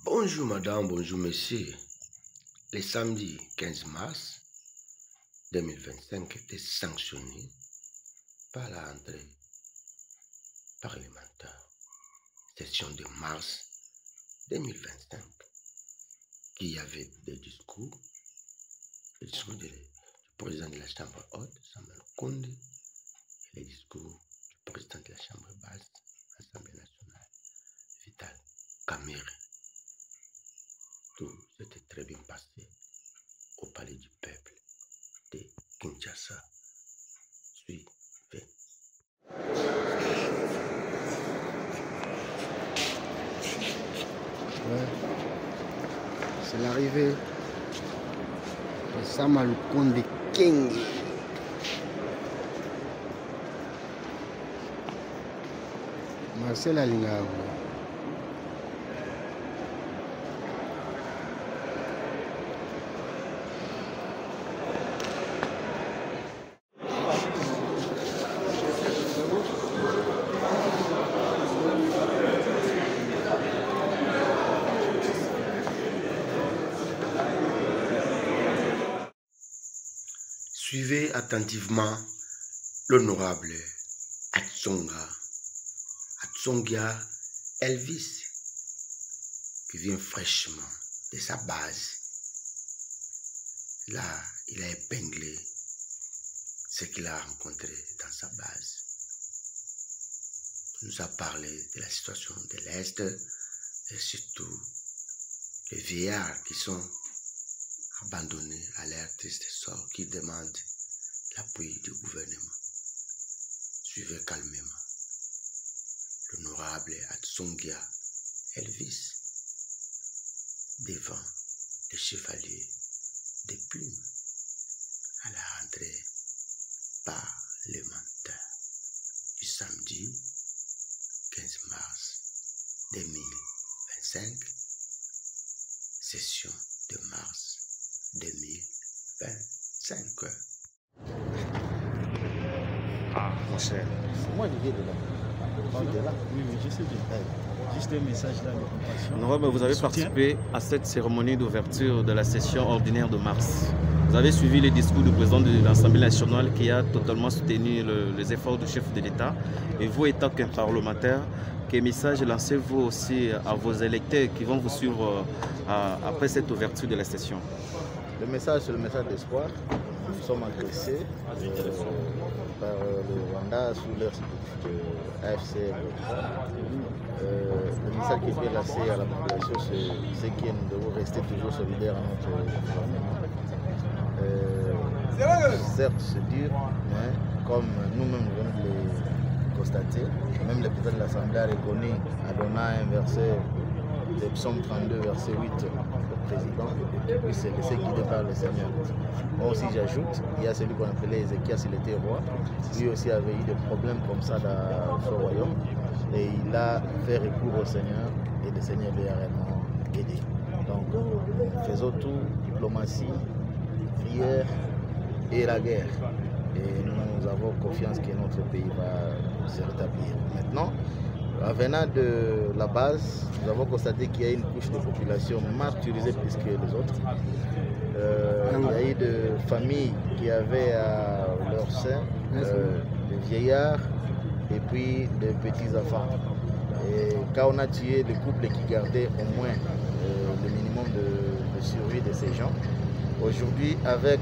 Bonjour madame, bonjour monsieur. Le samedi 15 mars 2025 était sanctionné par la rentrée parlementaire, session de mars 2025, qui avait des discours, le discours du président de la Chambre haute, Samuel Konde, et les discours du président de la Chambre basse, l'Assemblée nationale, Vital Kamerhe. Tout s'était très bien passé au palais du peuple de Kinshasa. Suivez. Ouais. C'est l'arrivée de Samuel Konde King. Marcel Alingao. Suivez attentivement l'honorable Atsonga Elvis, qui vient fraîchement de sa base. Là, il a épinglé ce qu'il a rencontré dans sa base. Il nous a parlé de la situation de l'Est et surtout les vieillards qui sont abandonnés à leur triste sort, qui demandent l'appui du gouvernement. Suivez calmement l'honorable Atsonga Elvis devant les chevaliers des plumes à la rentrée parlementaire du samedi 15 mars 2025, session de mars 2025. Ah, mon cher. C'est moi l'idée de là. Oui, je sais bien. Juste un message là de compassion. Honorable, vous avez participé à cette cérémonie d'ouverture de la session ordinaire de mars. Vous avez suivi les discours du président de l'Assemblée nationale qui a totalement soutenu les efforts du chef de l'État. Et vous, étant qu'un parlementaire, quel message lancez-vous aussi à vos électeurs qui vont vous suivre après cette ouverture de la session? Le message, c'est le message d'espoir. Nous sommes agressés par le Rwanda sous leur AFC. Le message qui est lancé à la population, c'est que nous devons rester toujours solidaires à notre gouvernement. Certes, c'est dur, mais comme nous-mêmes nous venons de le constater, même le président de l'Assemblée a reconnu, a donné un verset de Psaume 32, verset 8 au président, et puis c'est laissé guider par le Seigneur. Moi aussi j'ajoute, il y a celui qu'on appelait Ézéchias, il était roi, lui aussi avait eu des problèmes comme ça dans son royaume, et il a fait recours au Seigneur, et le Seigneur lui a réellement aidé. Donc faisons tout, diplomatie, prière et la guerre. Et nous avons confiance que notre pays va se rétablir. Maintenant, en venant de la base, nous avons constaté qu'il y a une couche de population martyrisée plus que les autres. Il y a eu des familles qui avaient à leur sein des vieillards et puis des petits-enfants. Et quand on a tué des couples qui gardaient au moins le minimum de survie de ces gens, aujourd'hui, avec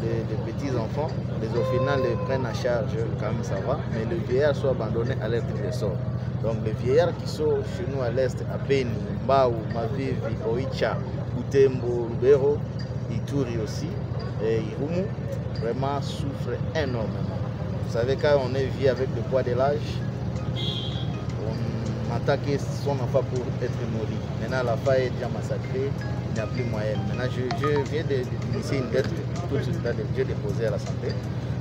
les petits-enfants, les orphelins les prennent en charge, quand même ça va, mais les vieillards sont abandonnés à leur petit sort. Donc les vieillards qui sont chez nous à l'est, à Beni, Mbao, Mavivi, Oicha, Butembo, Lubero, Ituri aussi, et Irumu, vraiment souffrent énormément. Vous savez, quand on est vieux avec le poids de l'âge, on attaque son enfant pour être nourri. Maintenant, l'enfant est déjà massacré, il n'y a plus moyen. Maintenant, je viens d'initier une lettre tout de suite là, j'ai déposé à l'Assemblée,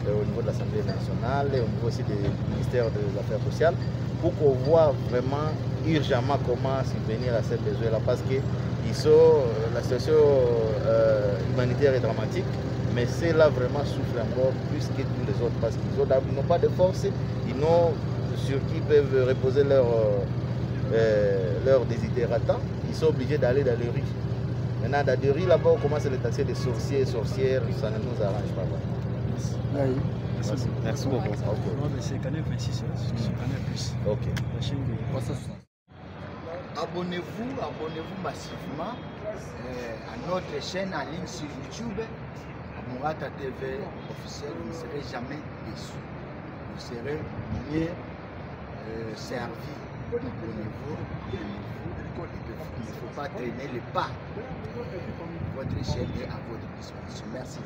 au niveau de l'Assemblée nationale et au niveau aussi du ministère des Affaires sociales, pour qu'on voit vraiment urgemment comment subvenir à ces besoins-là, parce que la situation humanitaire est dramatique, mais ceux-là vraiment souffrent encore plus que tous les autres, parce qu'ils n'ont pas de force, ils n'ont sur qui peuvent reposer leur cœur désidérata, ils sont obligés d'aller dans les rues. Maintenant, dans les rues, là-bas, on commence à les taxer de sorciers, sorcières, ça ne nous arrange pas. Oui. Merci beaucoup. Ok. C'est Canal 26, c'est Canal Plus. Ok. La chaîne de... Abonnez-vous massivement à notre chaîne en ligne sur YouTube, à Mourata TV officiel. Vous ne serez jamais déçus. Vous serez mieux servi. Abonnez-vous. Il ne faut pas traîner les pas. Votre chaîne est à votre disposition. Merci.